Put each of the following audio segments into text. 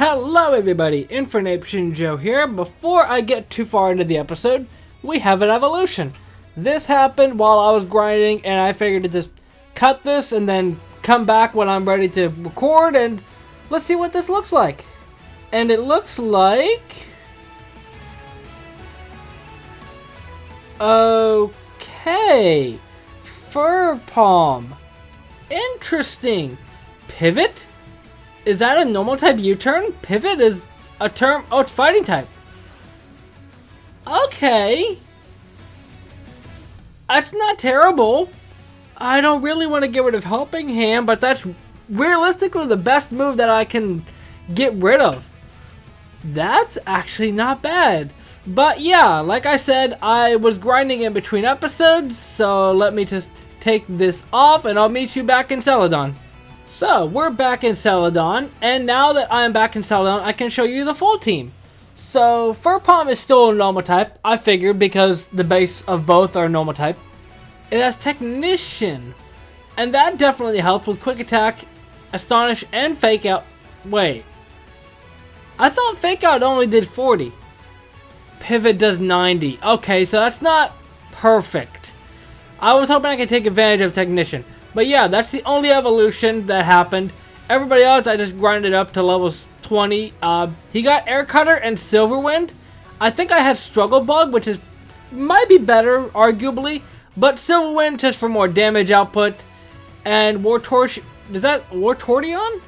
Hello everybody, Information Joe here. Before I get too far into the episode, we have an evolution. This happened while I was grinding and I figured to just cut this and then come back when I'm ready to record and let's see what this looks like. And it looks like... okay. Fur Palm. Interesting. Pivot? Is that a normal type U-turn? Pivot is a term... oh, it's fighting type. Okay. That's not terrible. I don't really want to get rid of Helping Hand, but that's realistically the best move that I can get rid of. That's actually not bad. But yeah, like I said, I was grinding in between episodes, so let me just take this off and I'll meet you back in Celadon. So, we're back in Celadon, and now that I'm back in Celadon, I can show you the full team. So, Fur Palm is still a normal type, I figured, because the base of both are normal type. It has Technician, and that definitely helps with Quick Attack, Astonish, and Fake Out. Wait, I thought Fake Out only did 40. Pivot does 90. Okay, so that's not perfect. I was hoping I could take advantage of Technician. But yeah, that's the only evolution that happened. Everybody else, I just grinded up to levels 20. He got Air Cutter and Silverwind. I think I had Struggle Bug, which is might be better, arguably. But Silverwind just for more damage output. And Wartortion. Is that Wartortion?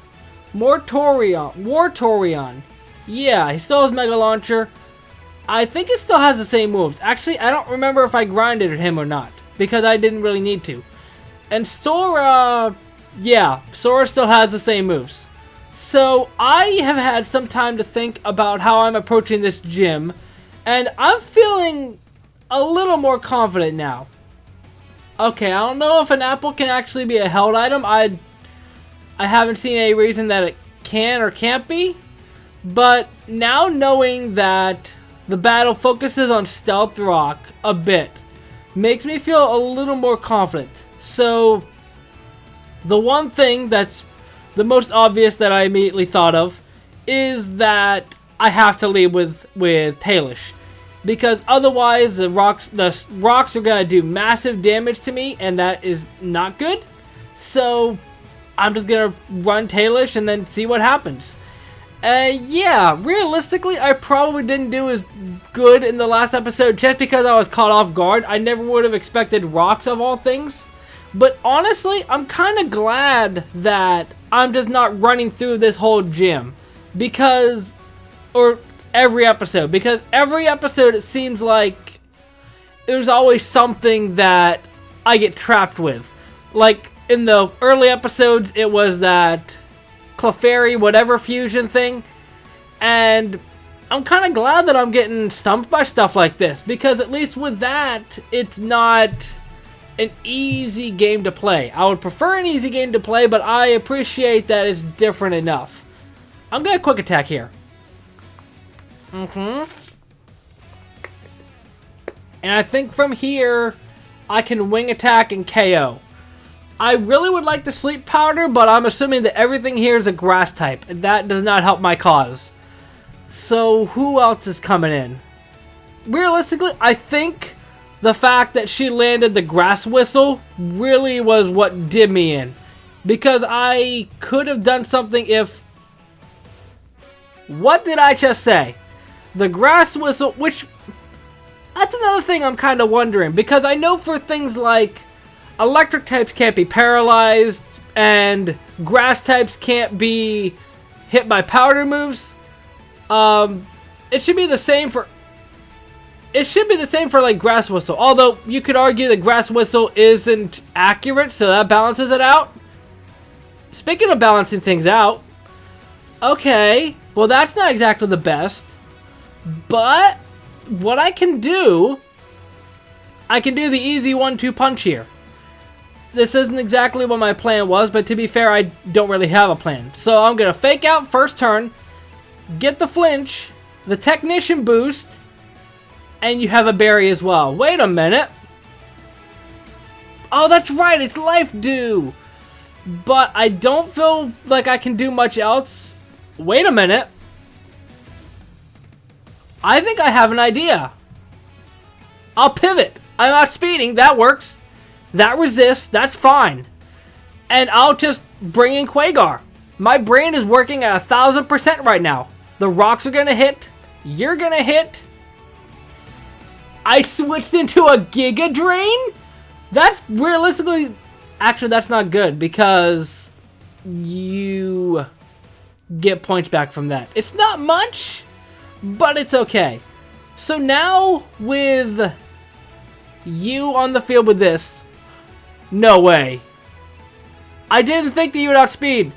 Wartorion. Yeah, he still has Mega Launcher. I think it still has the same moves. Actually, I don't remember if I grinded him or not, because I didn't really need to. And Sora, yeah, Sora still has the same moves. So I have had some time to think about how I'm approaching this gym, and I'm feeling a little more confident now. Okay, I don't know if an apple can actually be a held item. I haven't seen any reason that it can or can't be, but now knowing that the battle focuses on Stealth Rock a bit makes me feel a little more confident. So, the one thing that's the most obvious that I immediately thought of is that I have to lead with Tailish. Because otherwise the rocks are going to do massive damage to me and that is not good. So, I'm just going to run Tailish and then see what happens. Yeah, realistically, I probably didn't do as good in the last episode just because I was caught off guard. I never would have expected rocks of all things. But honestly, I'm kind of glad that I'm just not running through this whole gym. Or every episode. Because every episode it seems like there's always something that I get trapped with. Like in the early episodes, it was that Clefairy whatever fusion thing. And I'm kind of glad that I'm getting stumped by stuff like this. Because at least with that, it's not an easy game to play. I would prefer an easy game to play, but I appreciate that it's different enough. I'm going to Quick Attack here. And I think from here, I can Wing Attack and KO. I really would like to Sleep Powder, but I'm assuming that everything here is a Grass type, and that does not help my cause. So, who else is coming in? Realistically, I think the fact that she landed the Grass Whistle really was what did me in. Because I could have done something if... what did I just say? The Grass Whistle, which... that's another thing I'm kind of wondering. Because I know for things like Electric types can't be paralyzed, and Grass types can't be hit by powder moves. It should be the same for... it should be the same for like Grass Whistle. Although you could argue that Grass Whistle isn't accurate, so that balances it out. Speaking of balancing things out, okay, well that's not exactly the best. But what I can do the easy 1-2 punch here. This isn't exactly what my plan was, but to be fair, I don't really have a plan. So I'm gonna Fake Out first turn, get the flinch, the Technician boost, and you have a berry as well. Wait a minute. Oh, that's right, it's Life Dew. but I don't feel like I can do much else. Wait a minute. I think I have an idea. I'll pivot. I'm outspeeding. That works. That resists. That's fine. And I'll just bring in Quagar. My brain is working at 1,000% right now. The rocks are going to hit. You're going to hit. I switched into a Giga Drain? That's realistically... Actually, that's not good because you get points back from that. It's not much, but it's okay. So now with you on the field with this, no way. I didn't think that you would outspeed.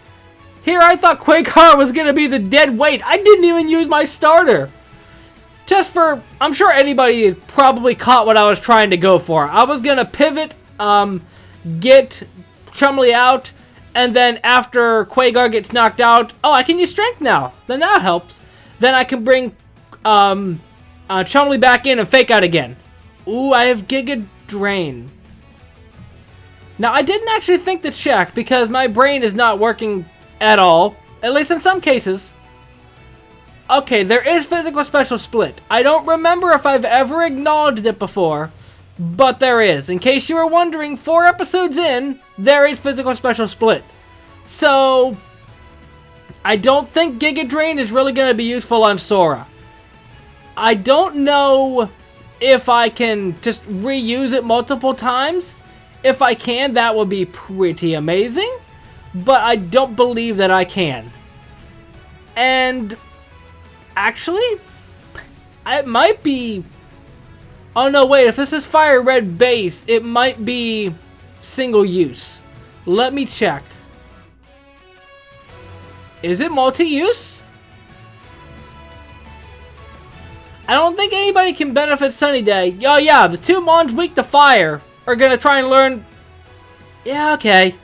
Here I thought Quagar was going to be the dead weight. I didn't even use my starter. Just for, I'm sure anybody probably caught what I was trying to go for. I was going to pivot, get Chumley out, and then after Quagar gets knocked out, oh, I can use Strength now. Then that helps. Then I can bring Chumley back in and fake out again. Ooh, I have Giga Drain. Now, I didn't actually think to check because my brain is not working at all, at least in some cases. Okay, there is Physical Special Split. I don't remember if I've ever acknowledged it before, but there is. In case you were wondering, 4 episodes in, there is Physical Special Split. So, I don't think Giga Drain is really going to be useful on Sora. I don't know if I can just reuse it multiple times. If I can, that would be pretty amazing. But I don't believe that I can. And actually, it might be... Oh no, wait, if this is Fire Red base, it might be single use. Let me check. Is it multi-use? I don't think anybody can benefit Sunny Day. Oh yeah, the 2 Mons weak to fire are gonna try and learn... Yeah, okay.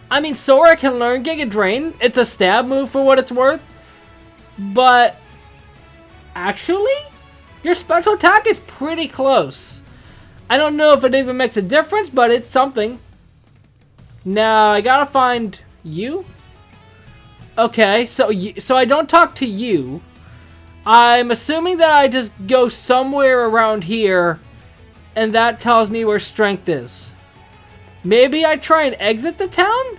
I mean, Sora can learn Giga Drain. It's a stab move for what it's worth. But... Actually, your special attack is pretty close. I don't know if it even makes a difference, but it's something. Now, I gotta find you. Okay, so I don't talk to you. I'm assuming that I just go somewhere around here, and that tells me where strength is. Maybe I try and exit the town?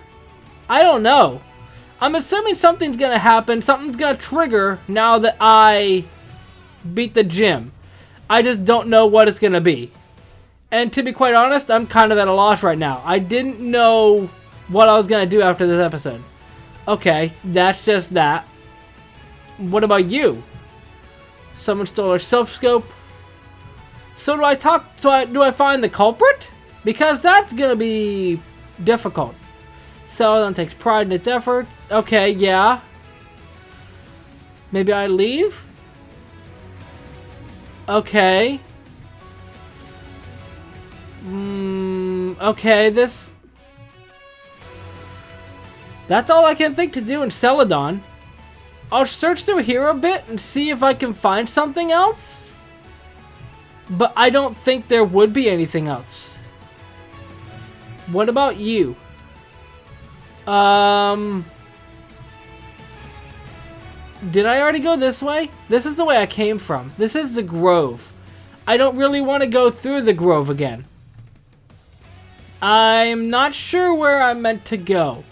I don't know. I'm assuming something's gonna happen, something's gonna trigger now that I beat the gym. I just don't know what it's gonna be. And to be quite honest, I'm kind of at a loss right now. I didn't know what I was gonna do after this episode. Okay, that's just that. What about you? Someone stole our self-scope. So do I find the culprit? Because that's gonna be difficult. Celadon takes pride in its efforts. Okay, yeah. Maybe I leave? Okay. Okay, this... That's all I can think to do in Celadon. I'll search through here a bit and see if I can find something else. But I don't think there would be anything else. What about you? Did I already go this way? This is the way I came from. This is the Grove. I don't really want to go through the Grove again. I'm not sure where I'm meant to go.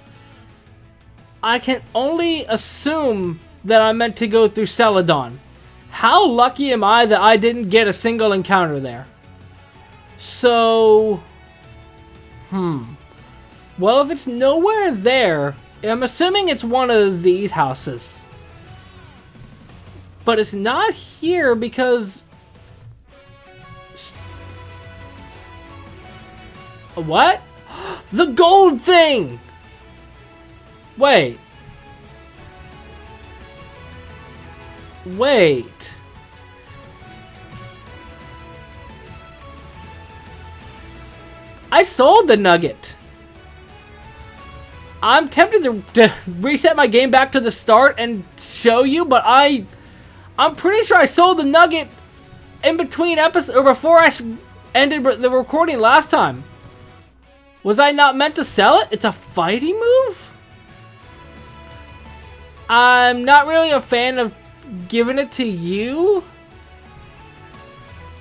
I can only assume that I'm meant to go through Celadon. How lucky am I that I didn't get a single encounter there? So... Well, if it's nowhere there, I'm assuming it's one of these houses. But it's not here because... What? The gold thing! Wait. Wait. I sold the nugget. I'm tempted to reset my game back to the start and show you, but I'm pretty sure I sold the nugget in between episodes, or before I ended the recording last time. Was I not meant to sell it? It's a fighting move? I'm not really a fan of giving it to you.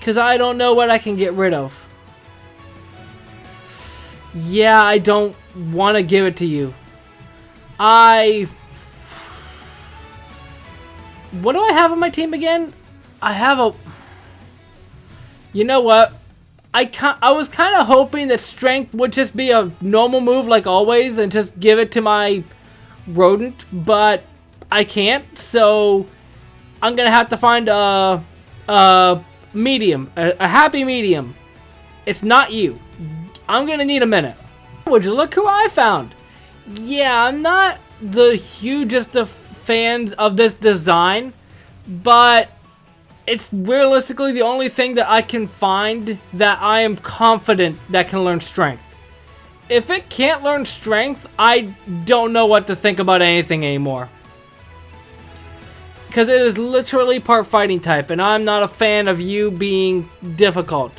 Because I don't know what I can get rid of. Yeah, I don't want to give it to you. What do I have on my team again? I have a... You know what? I was kind of hoping that strength would just be a normal move like always and just give it to my rodent, but I can't, so I'm gonna have to find a medium, a happy medium. It's not you. I'm gonna need a minute. Would you look who I found? Yeah, I'm not the hugest of fans of this design, but it's realistically the only thing that I can find that I am confident that can learn strength. If it can't learn strength, I don't know what to think about anything anymore. Because it is literally part fighting type, and I'm not a fan of you being difficult.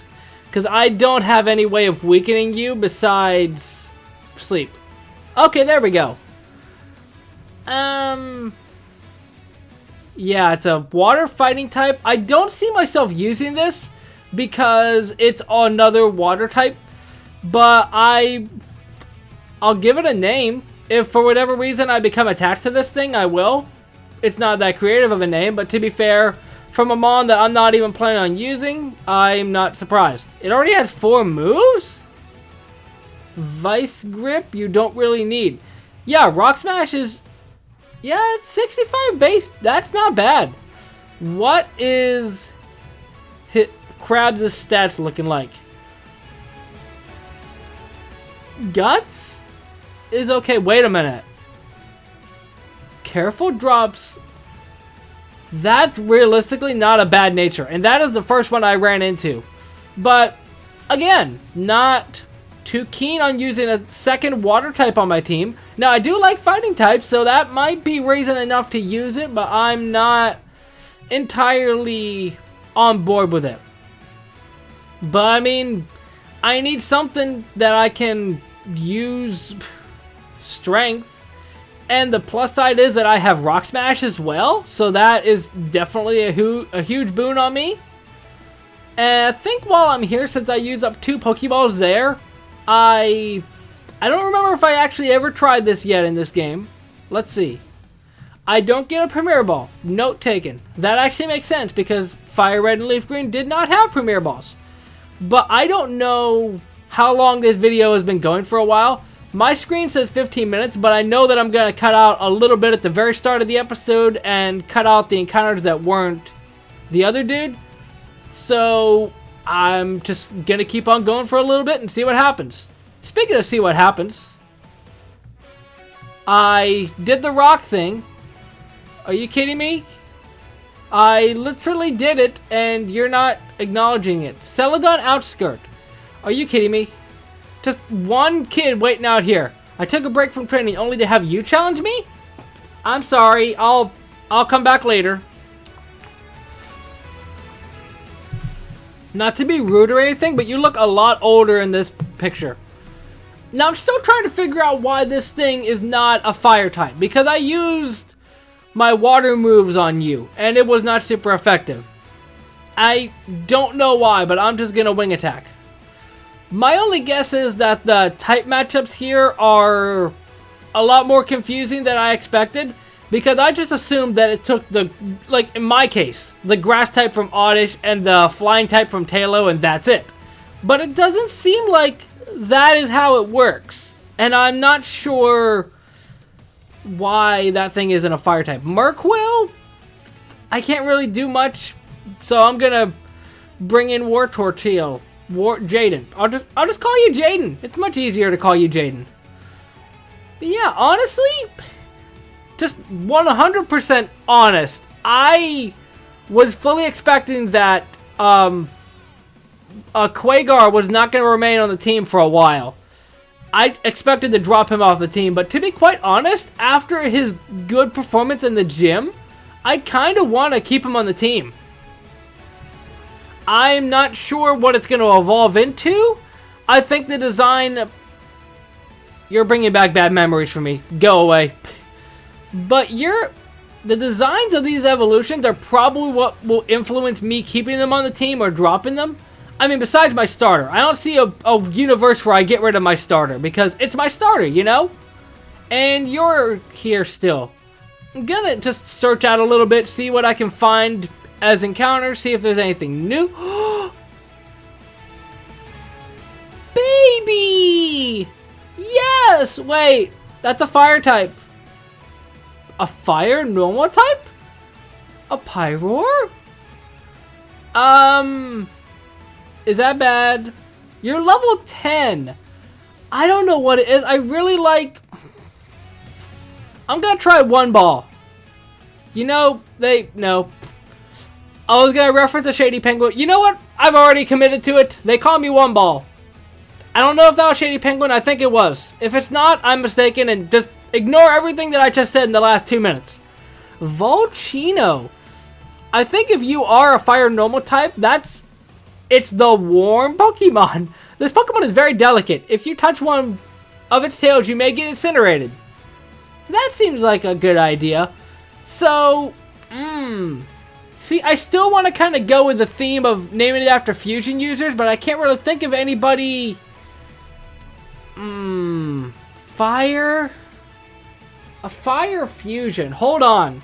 Because I don't have any way of weakening you besides sleep. Okay, there we go. Yeah, it's a water fighting type. I don't see myself using this because it's another water type. But I'll give it a name. If for whatever reason I become attached to this thing, I will. It's not that creative of a name, but to be fair, from a mon that I'm not even planning on using, I'm not surprised. It already has 4 moves? Vice Grip, you don't really need. Yeah, Rock Smash is... Yeah, it's 65 base. That's not bad. What is Krabs' stats looking like? Guts is okay. Wait a minute. Careful drops. That's realistically not a bad nature. And that is the first one I ran into. But, again, not too keen on using a second water type on my team. Now, I do like fighting types, so that might be reason enough to use it, but I'm not entirely on board with it. But, I mean, I need something that I can use strength. And the plus side is that I have Rock Smash as well, so that is definitely a huge boon on me. And I think while I'm here, since I used up 2 Pokeballs there, I don't remember if I actually ever tried this yet in this game. Let's see. I don't get a Premier Ball. Note taken. That actually makes sense because Fire Red and Leaf Green did not have Premier Balls. But I don't know how long this video has been going for a while. My screen says 15 minutes, but I know that I'm going to cut out a little bit at the very start of the episode and cut out the encounters that weren't the other dude. So I'm just going to keep on going for a little bit and see what happens. Speaking of see what happens, I did the rock thing. Are you kidding me? I literally did it and you're not acknowledging it. Celadon Outskirt. Are you kidding me? Just one kid waiting out here. I took a break from training only to have you challenge me? I'm sorry. I'll come back later. Not to be rude or anything, but you look a lot older in this picture. Now, I'm still trying to figure out why this thing is not a fire type. Because I used my water moves on you, and it was not super effective. I don't know why, but I'm just going to wing attack. My only guess is that the type matchups here are a lot more confusing than I expected. Because I just assumed that it took the, like in my case, the grass type from Oddish and the flying type from Tailo and that's it. But it doesn't seem like that is how it works. And I'm not sure why that thing isn't a fire type. Merquill? I can't really do much. So I'm going to bring in War Tortillo. Jaden. I'll just call you Jaden. It's much easier to call you Jaden. But yeah, honestly, just 100% honest, I was fully expecting that Quagar was not going to remain on the team for a while. I expected to drop him off the team, but to be quite honest, after his good performance in the gym, I kind of want to keep him on the team. I'm not sure what it's going to evolve into. I think the design... You're bringing back bad memories for me. Go away. But the designs of these evolutions are probably what will influence me keeping them on the team or dropping them. I mean, besides my starter. I don't see a universe where I get rid of my starter because it's my starter, you know? And you're here still. I'm gonna just search out a little bit, see what I can find as encounters, see if there's anything new. Baby! Yes! Wait, that's a fire type. A fire normal type? A Pyroar? Is that bad? You're level 10. I don't know what it is. I really like... I'm gonna try One Ball. You know, no. I was gonna reference a Shady Penguin. You know what? I've already committed to it. They call me One Ball. I don't know if that was Shady Penguin. I think it was. If it's not, I'm mistaken, and just ignore everything that I just said in the last 2 minutes. Volchino. I think if you are a fire normal type, it's the warm Pokemon. This Pokemon is very delicate. If you touch one of its tails, you may get incinerated. That seems like a good idea. So, see, I still want to kind of go with the theme of naming it after fusion users, but I can't really think of anybody. Fire? A fire fusion. Hold on.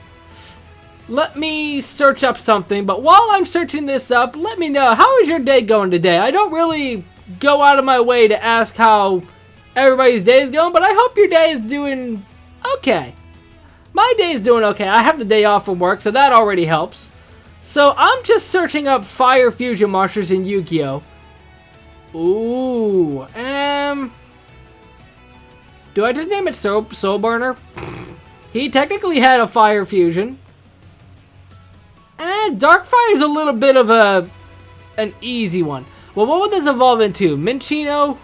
Let me search up something, but while I'm searching this up, let me know, how is your day going today? I don't really go out of my way to ask how everybody's day is going, but I hope your day is doing okay. My day is doing okay. I have the day off from work, so that already helps. So I'm just searching up fire fusion monsters in Yu-Gi-Oh! Ooh, do I just name it Soul Burner? He technically had a fire fusion. Darkfire is a little bit of an easy one. Well, what would this evolve into? Minccino?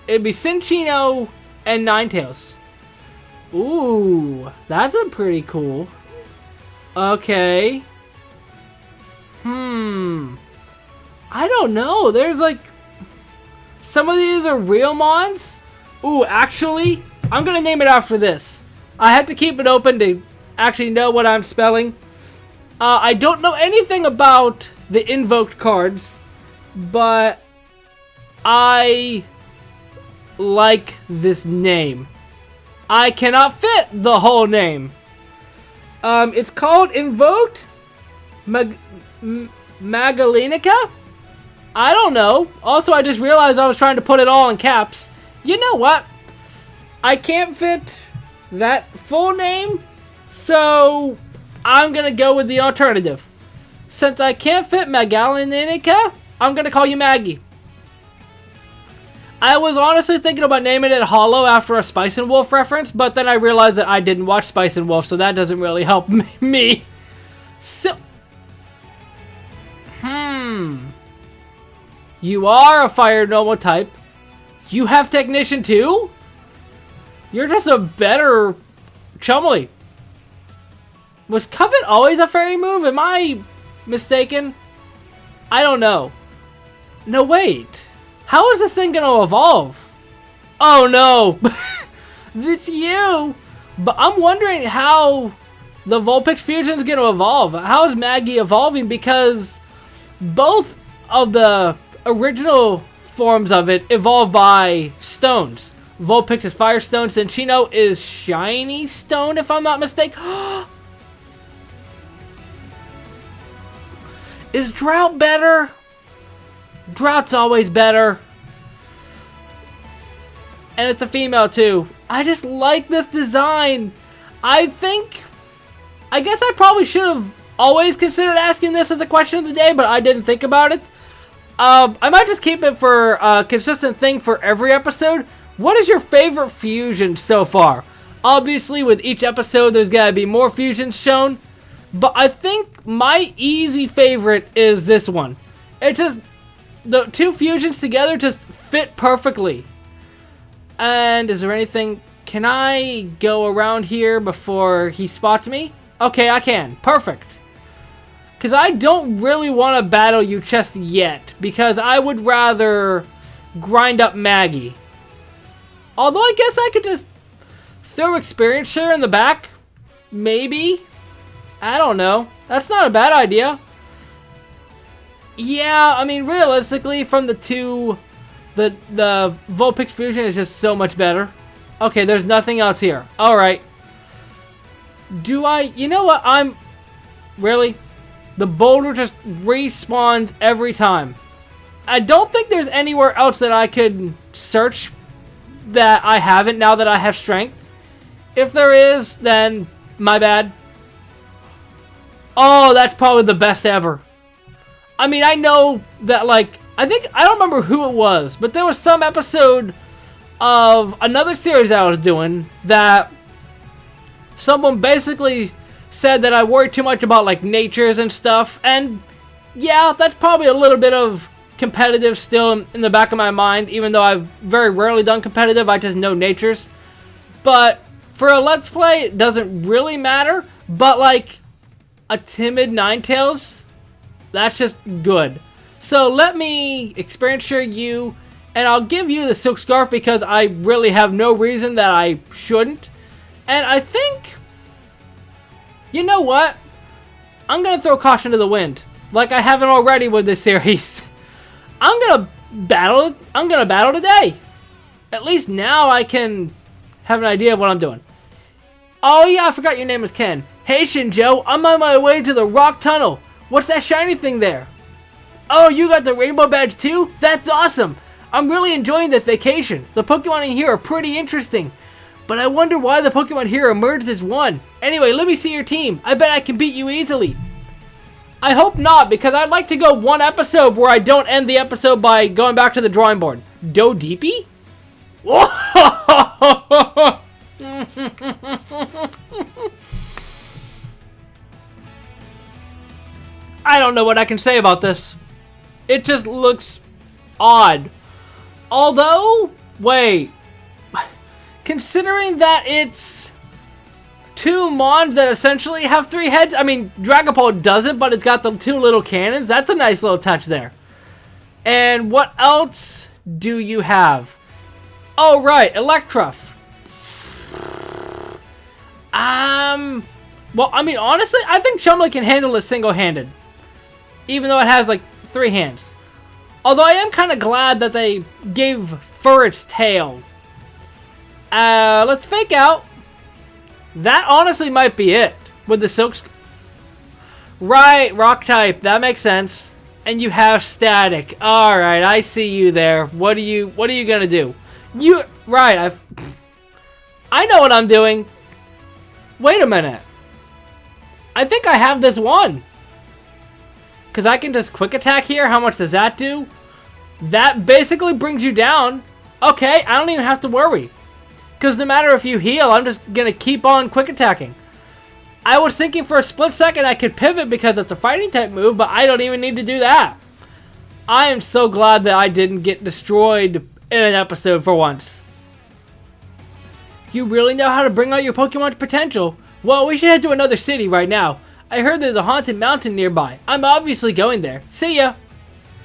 It'd be Cinccino and Ninetales. Ooh, that's a pretty cool. Okay. I don't know. There's like... Some of these are real mons. Ooh, actually, I'm gonna name it after this. I had to keep it open to actually know what I'm spelling. I don't know anything about the invoked cards, but I like this name. I cannot fit the whole name. It's called Invoked Magalenica? I don't know. Also, I just realized I was trying to put it all in caps. You know what? I can't fit that full name, so I'm gonna go with the alternative. Since I can't fit Magalenica, I'm gonna call you Maggie. I was honestly thinking about naming it Hollow after a Spice and Wolf reference, but then I realized that I didn't watch Spice and Wolf, so that doesn't really help me. So, you are a fire normal type. You have Technician too? You're just a better Chumley. Was Covet always a fairy move? Am I mistaken? I don't know. No, wait. How is this thing gonna evolve? Oh no! It's you! But I'm wondering how the Vulpix fusion is gonna evolve. How is Maggie evolving? Because both of the original forms of it evolved by stones. Vulpix is Fire Stone, Cinccino is Shiny Stone, if I'm not mistaken. Is Drought better? Drought's always better. And it's a female too. I just like this design. I guess I probably should have always considered asking this as a question of the day, but I didn't think about it. I might just keep it for a consistent thing for every episode. What is your favorite fusion so far? Obviously, with each episode, there's gotta be more fusions shown. But I think my easy favorite is this one. It's just, the two fusions together just fit perfectly. And is there anything, can I go around here before he spots me? Okay, I can. Perfect. Because I don't really want to battle you just yet. Because I would rather grind up Maggie. Although I guess I could just throw experience share in the back. Maybe. I don't know. That's not a bad idea. Yeah, I mean, realistically, from the two, the Vulpix Fusion is just so much better. Okay, there's nothing else here. Alright. You know what, really? The boulder just respawns every time. I don't think there's anywhere else that I could search that I haven't now that I have strength. If there is, then my bad. Oh, that's probably the best ever. I mean, I know that, like, I don't remember who it was, but there was some episode of another series that I was doing that someone basically said that I worry too much about, like, natures and stuff, and yeah, that's probably a little bit of competitive still in the back of my mind, even though I've very rarely done competitive. I just know natures. But for a Let's Play, it doesn't really matter, but, like, a timid Ninetales, that's just good. So let me experience share you, and I'll give you the Silk Scarf because I really have no reason that I shouldn't. And I think, you know what? I'm gonna throw caution to the wind, like I haven't already with this series. I'm gonna battle today. At least now I can have an idea of what I'm doing. Oh yeah, I forgot your name is Ken. Hey Shinjo, I'm on my way to the rock tunnel. What's that shiny thing there? Oh, you got the rainbow badge too? That's awesome. I'm really enjoying this vacation. The Pokemon in here are pretty interesting. But I wonder why the Pokemon here emerged as one. Anyway, let me see your team. I bet I can beat you easily. I hope not, because I'd like to go one episode where I don't end the episode by going back to the drawing board. Do Deepy? I don't know what I can say about this. It just looks odd. Although, wait. Considering that it's two Mons that essentially have 3 heads. I mean, Dragapult doesn't, but it's got the 2 little cannons. That's a nice little touch there. And what else do you have? Oh, right. Electruff. Well, I mean, honestly, I think Chumley can handle it single-handed. Even though it has, like, 3 hands. Although I am kind of glad that they gave Fur its tail. Let's fake out. That honestly might be it. With the Silks. Right, rock type. That makes sense. And you have static. Alright, I see you there. What are you gonna do? Right, I know what I'm doing. Wait a minute. I think I have this one. Because I can just quick attack here. How much does that do? That basically brings you down. Okay, I don't even have to worry. Because no matter if you heal, I'm just going to keep on quick attacking. I was thinking for a split second I could pivot because it's a fighting type move, but I don't even need to do that. I am so glad that I didn't get destroyed in an episode for once. You really know how to bring out your Pokemon's potential. Well, we should head to another city right now. I heard there's a haunted mountain nearby. I'm obviously going there. See ya.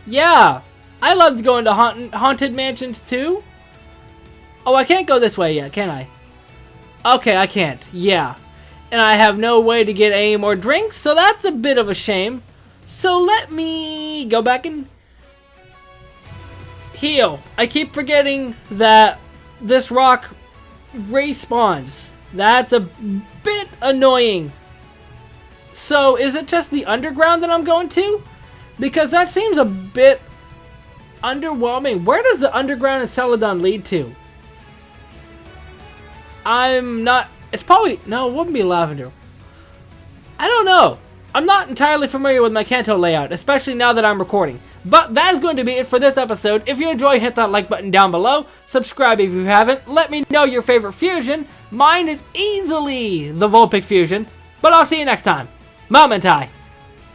Yeah, I love going to haunted mansions too. Oh, I can't go this way yet, can I? Okay, I can't. Yeah. And I have no way to get any more drinks, so that's a bit of a shame. So let me go back and heal. I keep forgetting that this rock respawns. That's a bit annoying. So is it just the underground that I'm going to? Because that seems a bit underwhelming. Where does the underground in Celadon lead to? I'm not... It's probably... No, it wouldn't be Lavender. I don't know. I'm not entirely familiar with my Kanto layout, especially now that I'm recording. But that is going to be it for this episode. If you enjoy, hit that like button down below. Subscribe if you haven't. Let me know your favorite fusion. Mine is easily the Vulpix Fusion. But I'll see you next time. Momentai.